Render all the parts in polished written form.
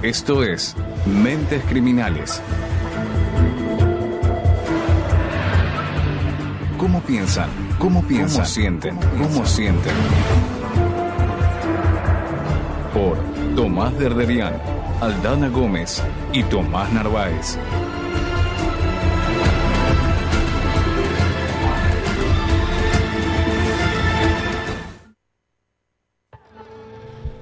Esto es Mentes Criminales. ¿Cómo piensan? ¿Cómo sienten? Por Tomás Derderian, Aldana Gómez y Tomás Narváez.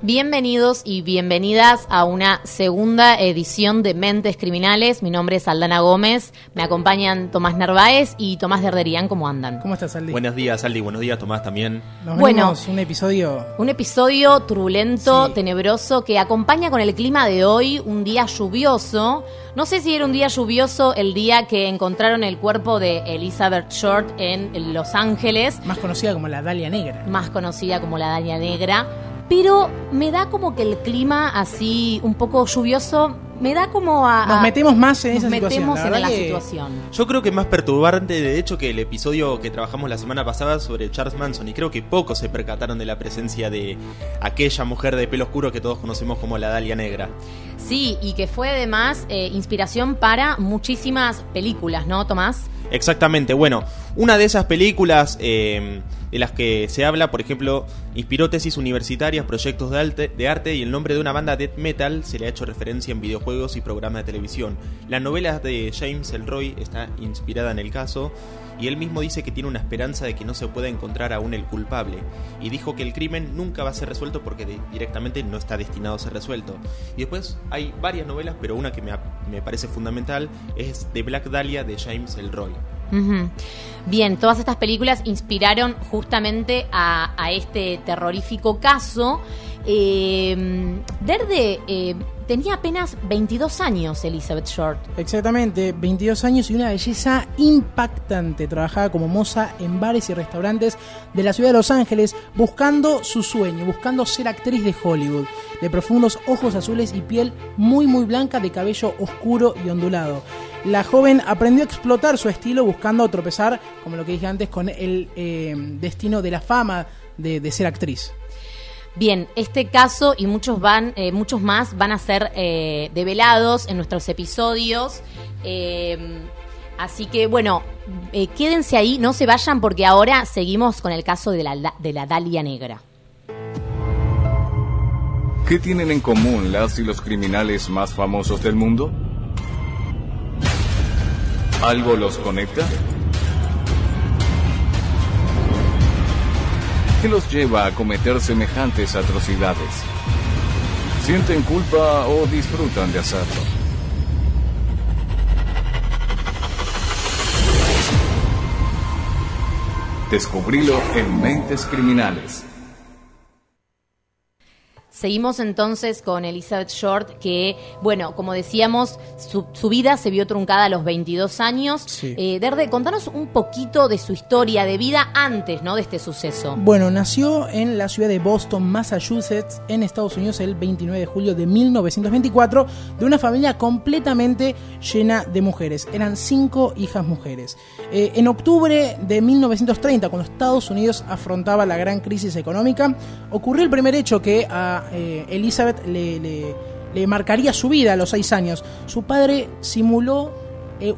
Bienvenidos y bienvenidas a una segunda edición de Mentes Criminales. Mi nombre es Aldana Gómez, me acompañan Tomás Narváez y Tomás Derderian. ¿Cómo andan? ¿Cómo estás, Aldi? Buenos días, Aldi. Buenos días, Tomás, también. Nos venimos un episodio turbulento, sí, tenebroso, que acompaña con el clima de hoy, un día lluvioso. No sé si era un día lluvioso el día que encontraron el cuerpo de Elizabeth Short en Los Ángeles. Más conocida como la Dalia Negra. Pero me da como que el clima así un poco lluvioso, me da como a... Nos metemos más en esa situación. Yo creo que es más perturbante, de hecho, que el episodio que trabajamos la semana pasada sobre Charles Manson. Y creo que pocos se percataron de la presencia de aquella mujer de pelo oscuro que todos conocemos como la Dalia Negra. Sí, y que fue además inspiración para muchísimas películas, ¿no, Tomás? Exactamente. Bueno, una de esas películas de las que se habla, por ejemplo, inspiró tesis universitarias, proyectos de arte y el nombre de una banda death metal se le ha hecho referencia en videojuegos y programas de televisión. La novela de James Ellroy está inspirada en el caso y él mismo dice que tiene una esperanza de que no se pueda encontrar aún el culpable y dijo que el crimen nunca va a ser resuelto porque directamente no está destinado a ser resuelto. Y después hay varias novelas, pero una que me parece fundamental es The Black Dahlia de James Ellroy. Uh-huh. Bien, todas estas películas inspiraron justamente a este terrorífico caso. Tenía apenas 22 años Elizabeth Short. Exactamente, 22 años y una belleza impactante. Trabajaba como moza en bares y restaurantes de la ciudad de Los Ángeles, buscando su sueño, buscando ser actriz de Hollywood. De profundos ojos azules y piel muy muy blanca, de cabello oscuro y ondulado. La joven aprendió a explotar su estilo buscando tropezar, como lo que dije antes, con el destino de la fama de ser actriz. Bien, este caso y muchos más van a ser develados en nuestros episodios. Así que, bueno, quédense ahí, no se vayan porque ahora seguimos con el caso de la Dalia Negra. ¿Qué tienen en común las y los criminales más famosos del mundo? ¿Algo los conecta? ¿Qué los lleva a cometer semejantes atrocidades? ¿Sienten culpa o disfrutan de hacerlo? Descubrilo en Mentes Criminales. Seguimos entonces con Elizabeth Short, que, bueno, como decíamos, su vida se vio truncada a los 22 años. Sí. Derde, contanos un poquito de su historia de vida antes, ¿no?, de este suceso. Bueno, nació en la ciudad de Boston, Massachusetts, en Estados Unidos, el 29 de julio de 1924, de una familia completamente llena de mujeres. Eran 5 hijas mujeres. En octubre de 1930, cuando Estados Unidos afrontaba la gran crisis económica, ocurrió el primer hecho que a Elizabeth le marcaría su vida a los 6 años. Su padre simuló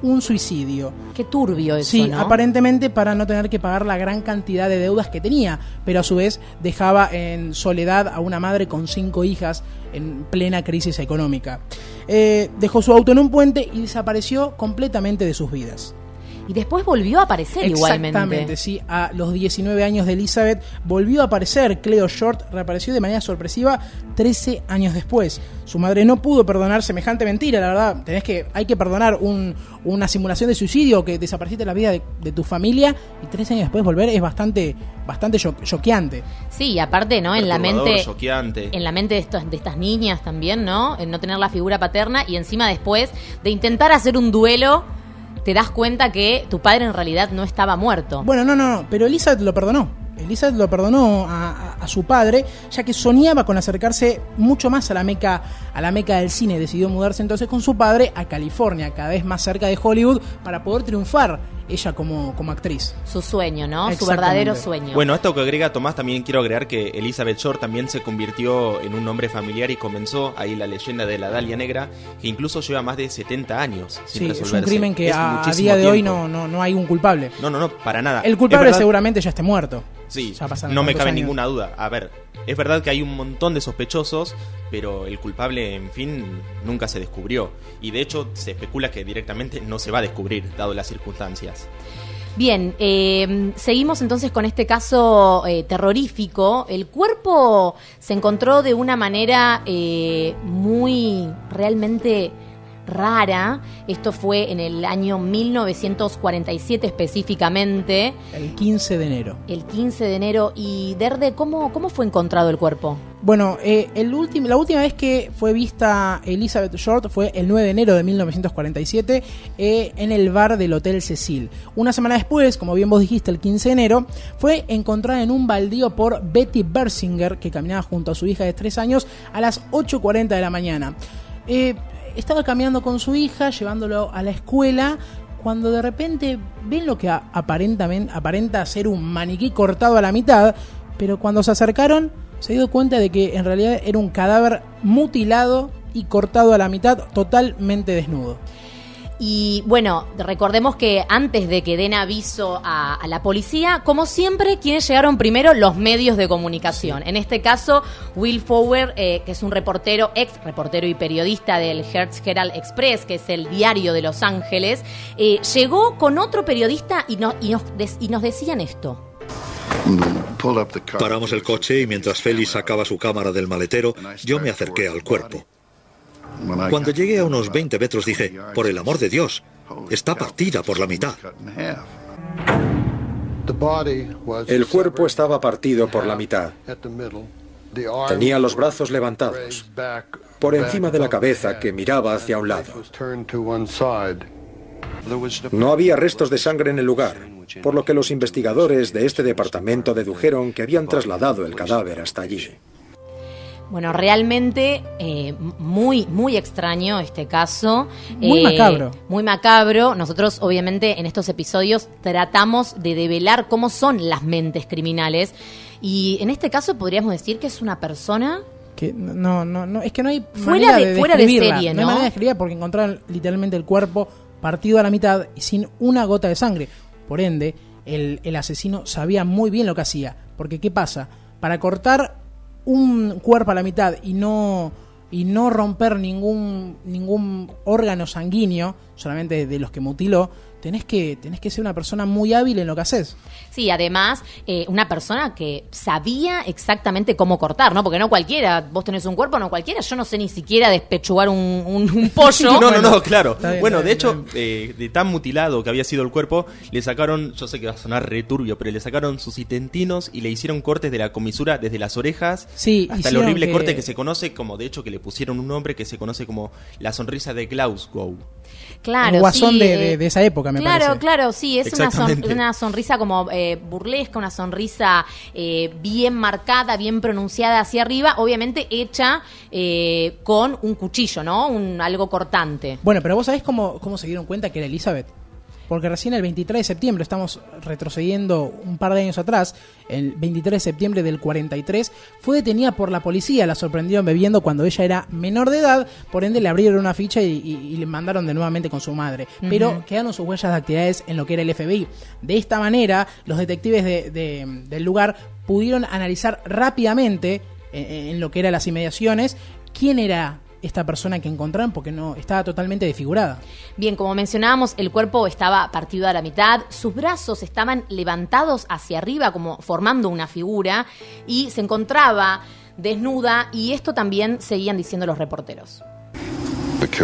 un suicidio. Qué turbio eso, sí, ¿no? Aparentemente para no tener que pagar la gran cantidad de deudas que tenía, pero a su vez dejaba en soledad a una madre con 5 hijas en plena crisis económica. Dejó su auto en un puente y desapareció completamente de sus vidas. Y después volvió a aparecer igualmente. Exactamente, sí. A los 19 años de Elizabeth volvió a aparecer. Cleo Short reapareció de manera sorpresiva 13 años después. Su madre no pudo perdonar semejante mentira, la verdad. Hay que perdonar una simulación de suicidio, que desapareciste la vida de tu familia y 13 años después volver es bastante choqueante. Sí, y aparte, ¿no? En la mente choqueante. En la mente de estas niñas también, ¿no? En no tener la figura paterna y encima después de intentar hacer un duelo, te das cuenta que tu padre en realidad no estaba muerto. Bueno, no, pero Elizabeth lo perdonó. Elizabeth lo perdonó a su padre, ya que soñaba con acercarse mucho más a la meca del cine. Decidió mudarse entonces con su padre a California, cada vez más cerca de Hollywood, para poder triunfar ella como actriz. Su sueño, ¿no? Su Exactamente. verdadero sueño. Bueno, esto que agrega Tomás, también quiero agregar que Elizabeth Short también se convirtió en un nombre familiar y comenzó ahí la leyenda de la Dalia Negra, que incluso lleva más de 70 años sin Sí, resolverse. es un crimen que Es a muchísimo día de hoy tiempo. no hay un culpable. No, para nada. El culpable Es verdad- seguramente ya esté muerto. Sí, Ya pasaron no me tantos cabe años. ninguna duda. A ver, es verdad que hay un montón de sospechosos, pero el culpable, en fin, nunca se descubrió. Y de hecho, se especula que directamente no se va a descubrir, dado las circunstancias. Bien, seguimos entonces con este caso terrorífico. El cuerpo se encontró de una manera muy realmente rara. Esto fue en el año 1947 específicamente. El 15 de enero. El 15 de enero. Y Derde, ¿cómo fue encontrado el cuerpo? Bueno, la última vez que fue vista Elizabeth Short fue el 9 de enero de 1947 en el bar del Hotel Cecil. Una semana después, como bien vos dijiste, el 15 de enero, fue encontrada en un baldío por Betty Bersinger, que caminaba junto a su hija de 3 años a las 8:40 de la mañana. Estaba caminando con su hija, llevándolo a la escuela, cuando de repente ven lo que aparenta ser un maniquí cortado a la mitad, pero cuando se acercaron se dio cuenta de que en realidad era un cadáver mutilado y cortado a la mitad, totalmente desnudo. Y bueno, recordemos que antes de que den aviso a la policía, como siempre, ¿quiénes llegaron primero? Los medios de comunicación. Sí. En este caso, Will Fowler, que es un reportero, ex reportero y periodista del Hertz Herald Express, que es el diario de Los Ángeles, llegó con otro periodista y nos decían esto. Paramos el coche y mientras Félix sacaba su cámara del maletero, yo me acerqué al cuerpo. Cuando llegué a unos 20 metros dije, por el amor de Dios, está partida por la mitad. El cuerpo estaba partido por la mitad. Tenía los brazos levantados, por encima de la cabeza que miraba hacia un lado. No había restos de sangre en el lugar, por lo que los investigadores de este departamento dedujeron que habían trasladado el cadáver hasta allí. Bueno, realmente muy extraño este caso. Muy macabro. Muy macabro. Nosotros, obviamente, en estos episodios tratamos de develar cómo son las mentes criminales. Y en este caso podríamos decir que es una persona... Que no, es que no hay fuera manera de serie, ¿no? No hay manera de escribirla porque encontraron literalmente el cuerpo partido a la mitad y sin una gota de sangre. Por ende, el asesino sabía muy bien lo que hacía. Porque, ¿qué pasa? Para cortar un cuerpo a la mitad y no romper ningún órgano sanguíneo, solamente de los que mutiló, tenés que ser una persona muy hábil en lo que haces. Sí, además, una persona que sabía exactamente cómo cortar, ¿no? Porque no cualquiera, vos tenés un cuerpo, no cualquiera, yo no sé ni siquiera despechugar un pollo. No, claro. Bien, bueno, está de bien, hecho, de tan mutilado que había sido el cuerpo, le sacaron, yo sé que va a sonar returbio, pero le sacaron sus intestinos y le hicieron cortes de la comisura desde las orejas hasta el horrible corte que se conoce como, de hecho, que le pusieron un nombre que se conoce como la sonrisa de Glasgow. Claro, un guasón sí, de esa época, me parece. Claro, sí, es Exactamente. una sonrisa como burlesca, una sonrisa bien marcada, bien pronunciada hacia arriba, obviamente hecha con un cuchillo, ¿no? Algo cortante. Bueno, pero vos sabés cómo se dieron cuenta que era Elizabeth. Porque recién el 23 de septiembre, estamos retrocediendo un par de años atrás, el 23 de septiembre del 43, fue detenida por la policía, la sorprendieron bebiendo cuando ella era menor de edad, por ende le abrieron una ficha y le mandaron de nuevamente con su madre. Pero quedaron sus huellas de actividades en lo que era el FBI. De esta manera, los detectives del lugar pudieron analizar rápidamente, en lo que eran las inmediaciones, quién era esta persona que encontraron, porque no estaba totalmente desfigurada. Bien, como mencionábamos, el cuerpo estaba partido a la mitad, sus brazos estaban levantados hacia arriba como formando una figura y se encontraba desnuda, y esto también seguían diciendo los reporteros.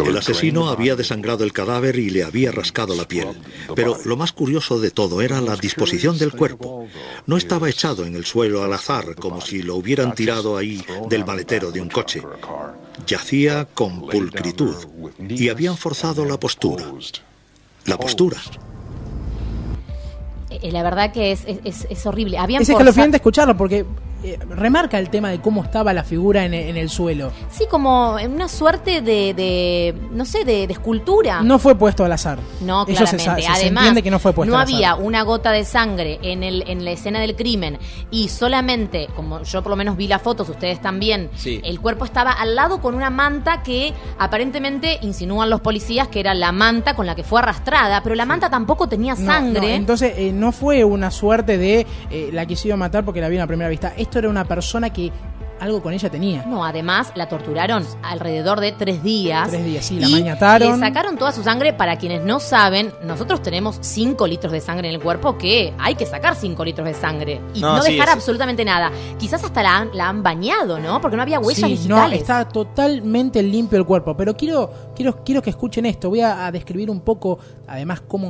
El asesino había desangrado el cadáver y le había rascado la piel. Pero lo más curioso de todo era la disposición del cuerpo. No estaba echado en el suelo al azar, como si lo hubieran tirado ahí del maletero de un coche. Yacía con pulcritud y habían forzado la postura. La postura. La verdad que es horrible. Es escalofriante escucharlo porque remarca el tema de cómo estaba la figura en el suelo. Sí, como en una suerte de no sé, de escultura. No fue puesto al azar. No, Eso claramente. se Además, entiende que no fue puesto no al azar. había una gota de sangre en la escena del crimen y solamente, como yo por lo menos vi las fotos, ustedes también, sí, el cuerpo estaba al lado con una manta que aparentemente insinúan los policías que era la manta con la que fue arrastrada, pero la manta tampoco tenía sangre. No, entonces no fue una suerte de la quisieron matar porque la vi a primera vista. Esto era una persona que algo con ella tenía. No, además la torturaron alrededor de 3 días. 3 días, sí, la mañataron. Le sacaron toda su sangre. Para quienes no saben, nosotros tenemos 5 litros de sangre en el cuerpo, que hay que sacar 5 litros de sangre y no dejar absolutamente nada. Quizás hasta la han bañado, ¿no? Porque no había huellas digitales. No, está totalmente limpio el cuerpo. Pero quiero que escuchen esto. Voy a describir un poco, además, cómo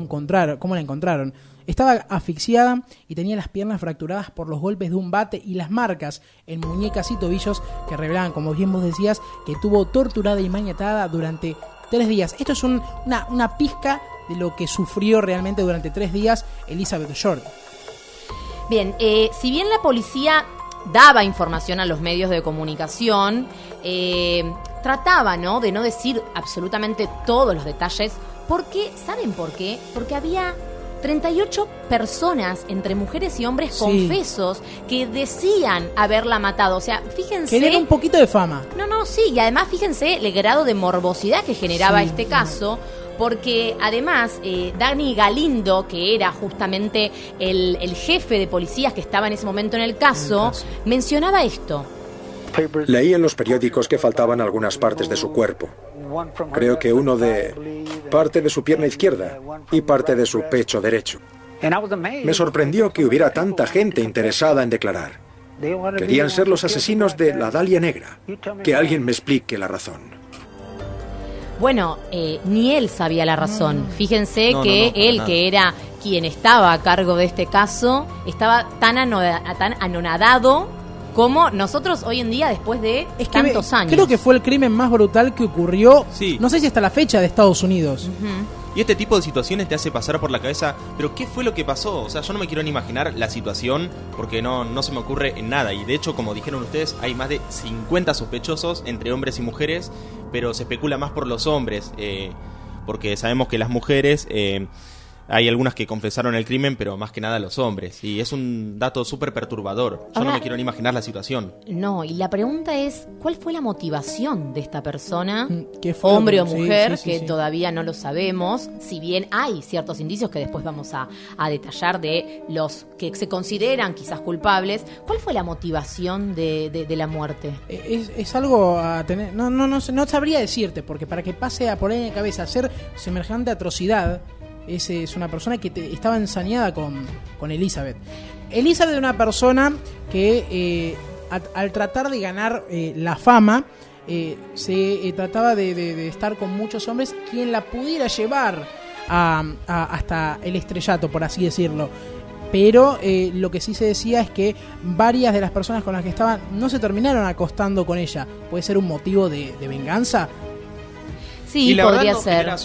la encontraron. Estaba asfixiada y tenía las piernas fracturadas por los golpes de un bate y las marcas en muñecas y tobillos que revelaban, como bien vos decías, que estuvo torturada y maniatada durante 3 días. Esto es una pizca de lo que sufrió realmente durante 3 días Elizabeth Short. Bien, si bien la policía daba información a los medios de comunicación, trataba, ¿no?, de no decir absolutamente todos los detalles. Porque, ¿saben por qué? Porque había 38 personas, entre mujeres y hombres, confesos, que decían haberla matado. O sea, fíjense... Querían un poquito de fama. No, sí. Y además, fíjense el grado de morbosidad que generaba este caso. Porque además, Danny Galindo, que era justamente el jefe de policías que estaba en ese momento en el caso, mencionaba esto. Leí en los periódicos que faltaban algunas partes de su cuerpo. Creo que uno de parte de su pierna izquierda y parte de su pecho derecho. Me sorprendió que hubiera tanta gente interesada en declarar. Querían ser los asesinos de la Dalia Negra. Que alguien me explique la razón. Bueno, ni él sabía la razón. Fíjense que él, que era quien estaba a cargo de este caso, estaba tan anonadado como nosotros hoy en día, después de tantos años. Creo que fue el crimen más brutal que ocurrió, no sé si hasta la fecha, de Estados Unidos. Y este tipo de situaciones te hace pasar por la cabeza, pero ¿qué fue lo que pasó? O sea, yo no me quiero ni imaginar la situación, porque no se me ocurre en nada. Y de hecho, como dijeron ustedes, hay más de 50 sospechosos entre hombres y mujeres, pero se especula más por los hombres, porque sabemos que las mujeres... hay algunas que confesaron el crimen, pero más que nada los hombres. Y es un dato súper perturbador. Yo no me quiero ni imaginar la situación. No, y la pregunta es, ¿cuál fue la motivación de esta persona? Hombre o mujer, que todavía no lo sabemos. Si bien hay ciertos indicios que después vamos a detallar de los que se consideran quizás culpables. ¿Cuál fue la motivación de la muerte? Es algo a tener... No sabría decirte, porque para que pase a por ahí en la cabeza hacer semejante atrocidad... Es una persona que estaba ensañada con Elizabeth. Elizabeth era una persona que al tratar de ganar la fama, se trataba de estar con muchos hombres, quien la pudiera llevar hasta el estrellato, por así decirlo. Pero lo que sí se decía es que varias de las personas con las que estaban no se terminaron acostando con ella. ¿Puede ser un motivo de venganza? Sí, la podría verdad ser. Era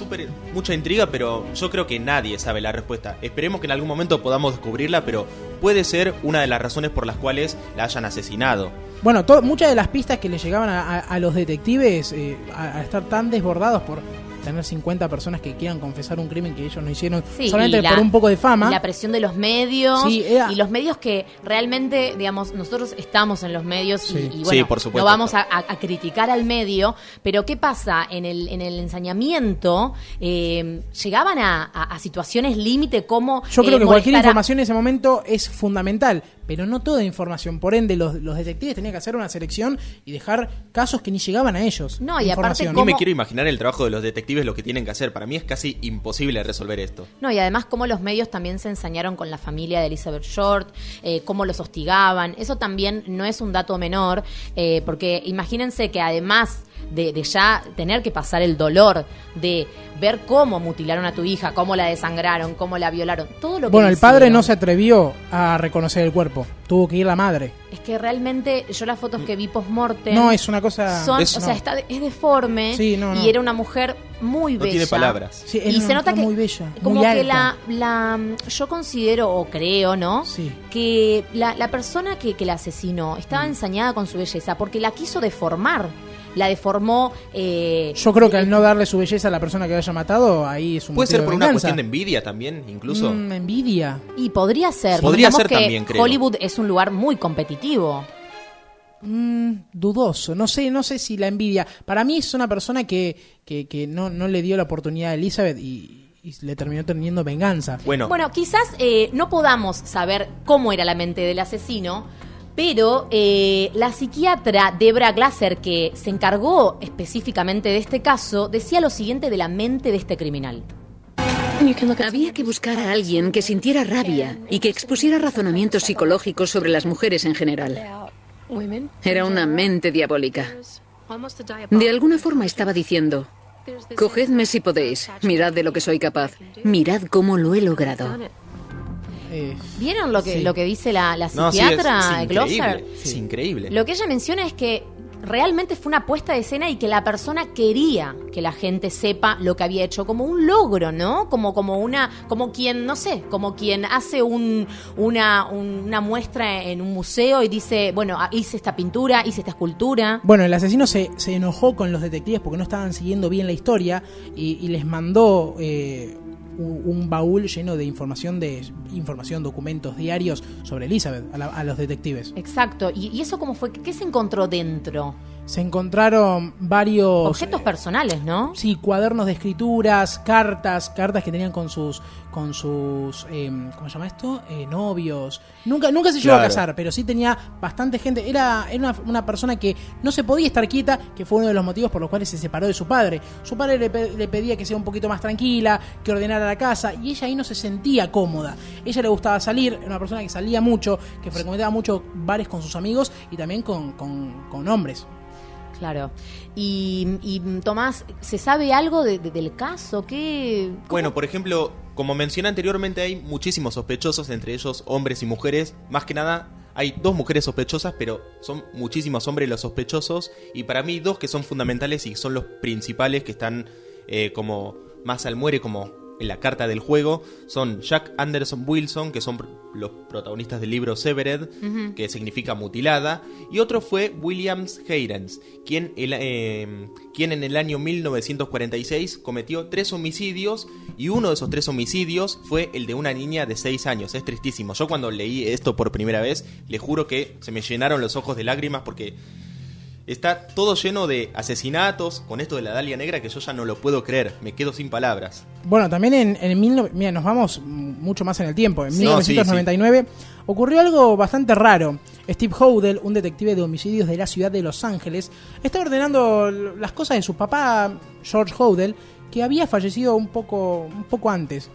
mucha intriga, pero yo creo que nadie sabe la respuesta. Esperemos que en algún momento podamos descubrirla, pero puede ser una de las razones por las cuales la hayan asesinado. Bueno, muchas de las pistas que le llegaban a los detectives, a estar tan desbordados por tener 50 personas que quieran confesar un crimen que ellos no hicieron, solamente por un poco de fama. Y la presión de los medios, y los medios que realmente, digamos, nosotros estamos en los medios y bueno, por supuesto, no vamos a criticar al medio, pero ¿qué pasa? En el ensañamiento llegaban a situaciones límite como... Yo creo que cualquier información en ese momento es fundamental, pero no toda información. Por ende, los detectives tenían que hacer una selección y dejar casos que ni llegaban a ellos. No, y aparte, no me quiero imaginar el trabajo de los detectives, lo que tienen que hacer. Para mí es casi imposible resolver esto. No, y además cómo los medios también se ensañaron con la familia de Elizabeth Short, cómo los hostigaban. Eso también no es un dato menor, porque imagínense que además de ya tener que pasar el dolor de ver cómo mutilaron a tu hija, cómo la desangraron, cómo la violaron, todo lo que el padre no se atrevió a reconocer el cuerpo, tuvo que ir la madre. Es que realmente yo las fotos que vi post-mortem... No, es una cosa... es deforme, y era una mujer muy bella. No tiene palabras. Sí, Y se nota que muy bella, como muy que alta. yo considero o creo, ¿no? Sí. Que la persona que la asesinó estaba ensañada con su belleza porque la quiso deformar. La deformó. Yo creo que al no darle su belleza a la persona que haya matado, ahí es un Puede motivo ser por de una venganza. cuestión de envidia también, incluso. Envidia. Y podría ser. Podría Digamos ser que también, creo. Hollywood es un lugar muy competitivo. Dudoso, no sé si la envidia. Para mí es una persona que no le dio la oportunidad a Elizabeth y le terminó teniendo venganza. Bueno, Quizás no podamos saber cómo era la mente del asesino, pero la psiquiatra Debra Glasser, que se encargó específicamente de este caso, decía lo siguiente de la mente de este criminal. Había que buscar a alguien que sintiera rabia y que expusiera razonamientos psicológicos sobre las mujeres en general. Era una mente diabólica. De alguna forma estaba diciendo: cogedme si podéis, mirad de lo que soy capaz, mirad cómo lo he logrado. ¿Vieron lo que, Sí. lo que dice la no, sí, psiquiatra es Glasser? increíble. Es increíble. Lo que ella menciona es que realmente fue una puesta de escena y que la persona quería que la gente sepa lo que había hecho como un logro, ¿no? Como quien, no sé, como quien hace una muestra en un museo y dice, bueno, hice esta pintura, hice esta escultura. Bueno, el asesino se enojó con los detectives porque no estaban siguiendo bien la historia y les mandó un baúl lleno de información, documentos, diarios sobre Elizabeth a los detectives. Exacto. ¿Y eso cómo fue? ¿Qué se encontró dentro? Se encontraron varios Objetos personales, ¿no? Sí, cuadernos de escrituras, cartas que tenían con sus ¿cómo se llama esto? Novios. Nunca se llegó a Claro. casar, pero sí tenía bastante gente. Era una persona que no se podía estar quieta, que fue uno de los motivos por los cuales se separó de su padre. Su padre le pedía que sea un poquito más tranquila, que ordenara la casa, y ella ahí no se sentía cómoda. Ella le gustaba salir, era una persona que salía mucho, que frecuentaba mucho bares con sus amigos y también con hombres. Claro. Y Tomás, ¿se sabe algo del caso? Bueno, por ejemplo, como mencioné anteriormente, hay muchísimos sospechosos, entre ellos hombres y mujeres. Más que nada, hay 2 mujeres sospechosas, pero son muchísimos hombres los sospechosos. Y para mí 2 que son fundamentales y son los principales, que están como más al muere, como en la carta del juego, son Jack Anderson Wilson, que son los protagonistas del libro Severed, que significa mutilada, y otro fue Williams Heirens, quien en el año 1946 cometió 3 homicidios, y uno de esos 3 homicidios fue el de una niña de 6 años. Es tristísimo. Yo cuando leí esto por primera vez, le juro que se me llenaron los ojos de lágrimas porque está todo lleno de asesinatos con esto de la Dalia Negra que yo ya no lo puedo creer. Me quedo sin palabras. Bueno, también mira, nos vamos mucho más en el tiempo. En Sí. 1999 ocurrió algo bastante raro. Steve Hodel, un detective de homicidios de la ciudad de Los Ángeles, estaba ordenando las cosas de su papá, George Hodel, que había fallecido un poco antes.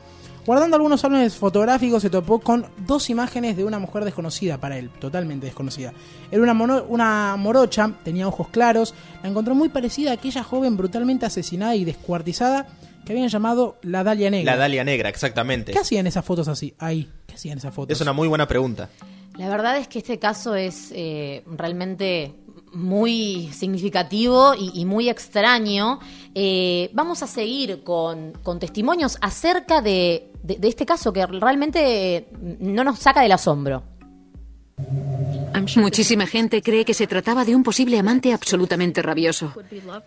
Guardando algunos álbumes fotográficos, se topó con 2 imágenes de una mujer desconocida para él, totalmente desconocida. Era una morocha, tenía ojos claros, la encontró muy parecida a aquella joven brutalmente asesinada y descuartizada que habían llamado la Dalia Negra. La Dalia Negra, exactamente. ¿Qué hacían esas fotos así? Ahí, ¿qué hacían esas fotos? Es una muy buena pregunta. La verdad es que este caso es realmente muy significativo y muy extraño. Vamos a seguir con testimonios acerca de este caso que realmente no nos saca del asombro. Muchísima gente cree que se trataba de un posible amante absolutamente rabioso.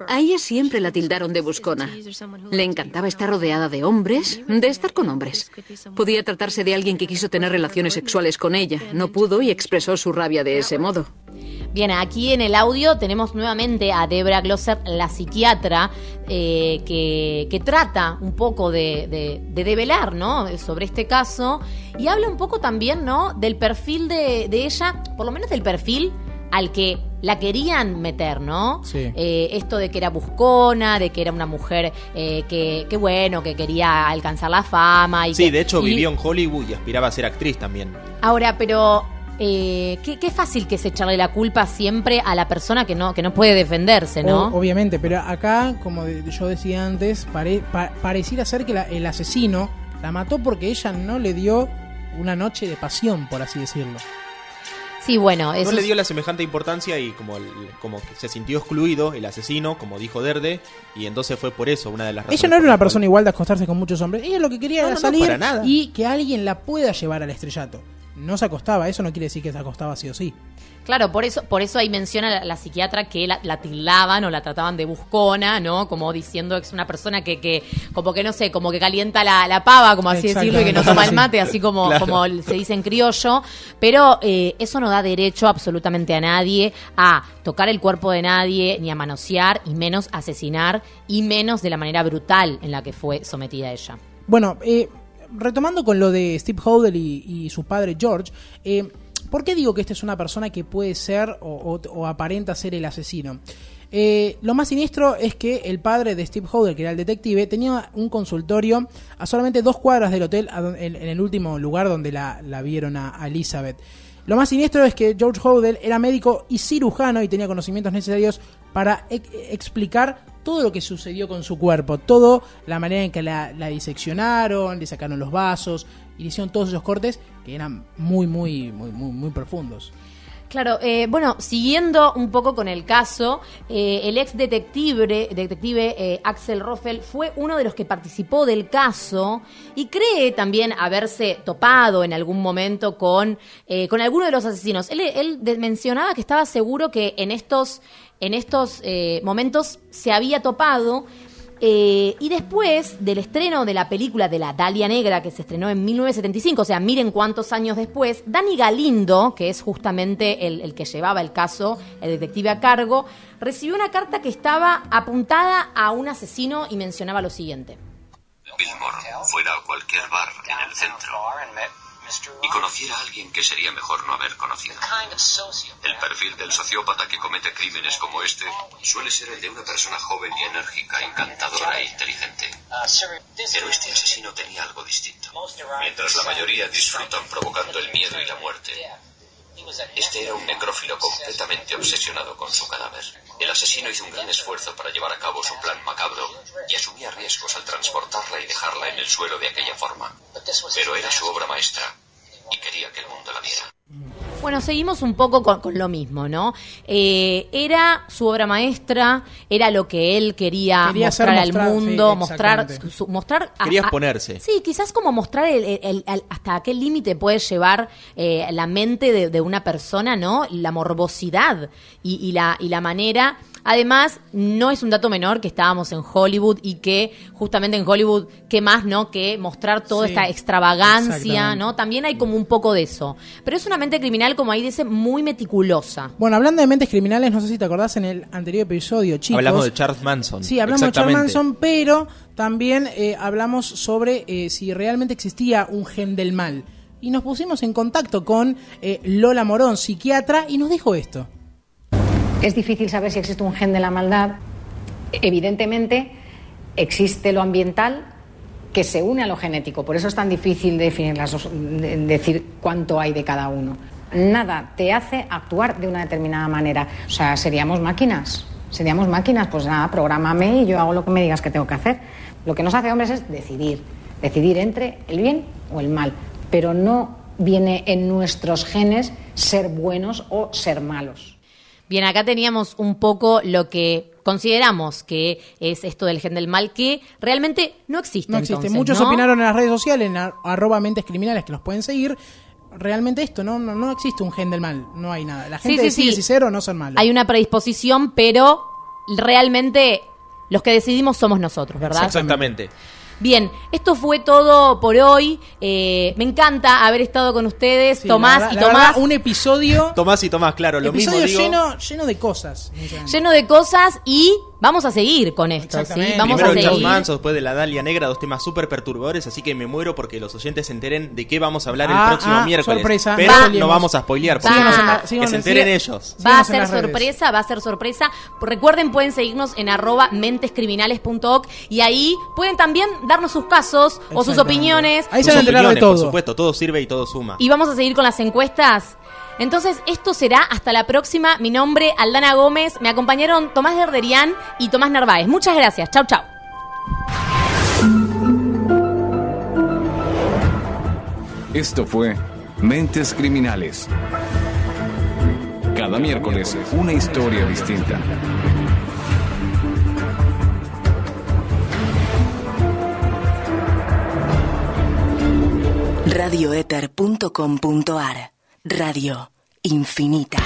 A ella siempre la tildaron de buscona. Le encantaba estar rodeada de hombres, de estar con hombres. Podía tratarse de alguien que quiso tener relaciones sexuales con ella. No pudo y expresó su rabia de ese modo. Bien, aquí en el audio tenemos nuevamente a Debra Glasser, la psiquiatra, que trata un poco de develar, ¿no?, sobre este caso, y habla un poco también, ¿no?, del perfil de ella, por lo menos del perfil al que la querían meter, ¿no? Sí. Esto de que era buscona, de que era una mujer que quería alcanzar la fama. Sí, de hecho vivió en Hollywood y aspiraba a ser actriz también. Ahora, pero qué fácil que es echarle la culpa siempre a la persona que no puede defenderse, ¿no? Obviamente, pero acá, como yo decía antes, pareciera ser que el asesino la mató porque ella no le dio una noche de pasión, por así decirlo. Sí, bueno, eso no le dio la semejante importancia y como que se sintió excluido el asesino, como dijo Derde, y entonces fue por eso una de las razones. Ella no era una persona igual de acostarse con muchos hombres. Ella lo que quería era salir para nada. y que alguien la pueda llevar al estrellato. No se acostaba, eso no quiere decir que se acostaba sí o sí. Claro, por eso ahí menciona la psiquiatra que la tildaban o la trataban de buscona, ¿no? Como diciendo que es una persona que como que no sé, como que calienta la pava, como así decirlo, y que no toma el mate, así como, claro, como se dice en criollo. Pero eso no da derecho absolutamente a nadie a tocar el cuerpo de nadie, ni a manosear, y menos asesinar, y menos de la manera brutal en la que fue sometida ella. Bueno, retomando con lo de Steve Hodel y su padre George, ¿por qué digo que esta es una persona que puede ser o aparenta ser el asesino? Lo más siniestro es que el padre de Steve Hodel, que era el detective, tenía un consultorio a solamente 2 cuadras del hotel, en el último lugar donde la vieron a Elizabeth. Lo más siniestro es que George Hodel era médico y cirujano y tenía conocimientos necesarios para explicar todo lo que sucedió con su cuerpo, todo la manera en que la diseccionaron, le sacaron los vasos y le hicieron todos esos cortes que eran muy profundos. Claro, bueno, siguiendo un poco con el caso, el ex detective Axel Roffel fue uno de los que participó del caso y cree también haberse topado en algún momento con alguno de los asesinos. Él mencionaba que estaba seguro que en estos momentos se había topado. Y después del estreno de la película de La Dalia Negra, que se estrenó en 1975, o sea, miren cuántos años después, Danny Galindo, que es justamente el que llevaba el caso, el detective a cargo, recibió una carta que estaba apuntada a un asesino y mencionaba lo siguiente. Billmore fuera a cualquier bar en el centro y conociera a alguien que sería mejor no haber conocido. El perfil del sociópata que comete crímenes como este suele ser el de una persona joven y enérgica, encantadora e inteligente. Pero este asesino tenía algo distinto. Mientras la mayoría disfrutan provocando el miedo y la muerte, este era un necrófilo completamente obsesionado con su cadáver. El asesino hizo un gran esfuerzo para llevar a cabo su plan macabro y asumía riesgos al transportarla y dejarla en el suelo de aquella forma. Pero era su obra maestra y quería que el mundo la viera. Bueno, seguimos un poco con lo mismo, ¿no? Era su obra maestra, era lo que él quería mostrar al mundo, sí, mostrar quería exponerse. Sí, quizás como mostrar hasta qué límite puede llevar la mente de una persona, ¿no? La morbosidad y la manera. Además, no es un dato menor que estábamos en Hollywood y que justamente en Hollywood, ¿qué más, no? Que mostrar toda esta extravagancia, ¿no? También hay como un poco de eso. Pero es una mente criminal, como ahí dice, muy meticulosa. Bueno, hablando de mentes criminales, no sé si te acordás en el anterior episodio, chicos. Hablamos de Charles Manson. Sí, hablamos de Charles Manson, pero también hablamos sobre si realmente existía un gen del mal. Y nos pusimos en contacto con Lola Morón, psiquiatra, y nos dijo esto. Es difícil saber si existe un gen de la maldad. Evidentemente, existe lo ambiental que se une a lo genético. Por eso es tan difícil decir cuánto hay de cada uno. Nada te hace actuar de una determinada manera. O sea, seríamos máquinas. Pues nada, prográmame y yo hago lo que me digas que tengo que hacer. Lo que nos hace hombres es decidir entre el bien o el mal. Pero no viene en nuestros genes ser buenos o ser malos. Bien, acá teníamos un poco lo que consideramos que es esto del gen del mal, que realmente no existe. No existe. Entonces, muchos ¿no? opinaron en las redes sociales, en @mentescriminales, que nos pueden seguir. Realmente esto, no existe un gen del mal, no hay nada. La gente decide si ser o no ser malo. Hay una predisposición, pero realmente los que decidimos somos nosotros, ¿verdad? Exactamente. Bien, esto fue todo por hoy. Me encanta haber estado con ustedes, sí, Tomás y Tomás. Verdad, un episodio. Tomás y Tomás, claro, lo mismo digo. Lleno de cosas. Lleno de cosas y vamos a seguir con esto. ¿Sí? Vamos Primero a seguir. Charles Manson, después de La Dalia Negra, 2 temas súper perturbadores, así que me muero porque los oyentes se enteren de qué vamos a hablar el próximo miércoles. Sorpresa. Pero no vamos a spoilear, porque que se enteren ellos. Va a ser sorpresa. Recuerden, pueden seguirnos en @mentescriminales.org y ahí pueden también darnos sus casos o sus opiniones. Ahí se van a enterar de todo. Por supuesto, todo sirve y todo suma. Y vamos a seguir con las encuestas. Entonces, esto será hasta la próxima. Mi nombre, Aldana Gómez. Me acompañaron Tomás Derderian y Tomás Narváez. Muchas gracias. Chau, chau. Esto fue Mentes Criminales. Cada miércoles, una historia distinta. Radioether.com.ar. Radio infinita.